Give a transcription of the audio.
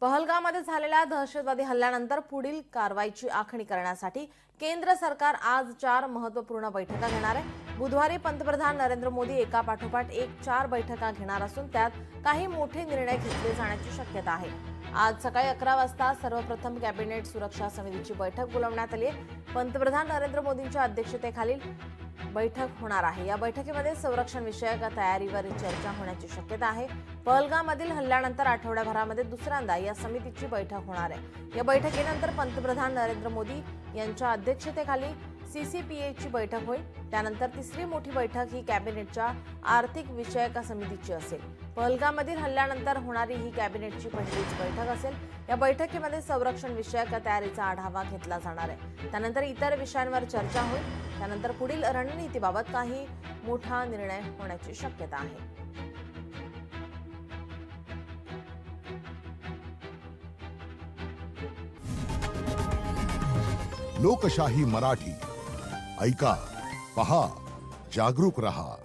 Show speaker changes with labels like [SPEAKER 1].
[SPEAKER 1] पहलगाममध्ये झालेल्या दहशतवादी हल्ल्यानंतर पुढील कारवाईची आखणी करण्यासाठी केंद्र सरकार आज 4 महत्त्वपूर्ण बैठका घेणार आहे। बुधवारी पंतप्रधान नरेंद्र मोदी एकापाठोपाठ एक 4 बैठका घेणार असून त्यात काही मोठे निर्णय घेतले जाण्याची शक्यता आहे। आज सकाळी 11 वाजता सर्वप्रथम कॅबिनेट सुरक्षा समितीची बैठक बोलावण्यात आली आहे। पंतप्रधान नरेंद्र मोदींच्या अध्यक्षतेखाली बैठक होणार आहे। या बैठकीमध्ये संरक्षण विषयक तयारीवर चर्चा होण्याची शक्यता आहे। पहलगाममधील हल्ल्यानंतर आठवड्याभरामध्ये दुसऱ्यांदा या समितीची बैठक होणार आहे। या बैठकीनंतर पंतप्रधान नरेंद्र मोदी यांच्या अध्यक्षतेखाली सीसीपीएची बैठक होईल। त्यानंतर तिसरी मोठी बैठक ही कॅबिनेटच्या आर्थिक विषयक समितीची असेल। पहलगाममधील हल्ल्यानंतर होणारी ही कॅबिनेटची पहिलीच बैठक असेल। या बैठकीमध्ये संरक्षण विषयक तयारीचा आढावा घेतला जाणार आहे। त्यानंतर इतर विषयांवर चर्चा होईल। त्यानंतर पुढील रणनीतीबाबत काही मोठा निर्णय होण्याची शक्यता आहे।
[SPEAKER 2] लोकशाही मराठी ऐका, पहा, जागरूक रहा।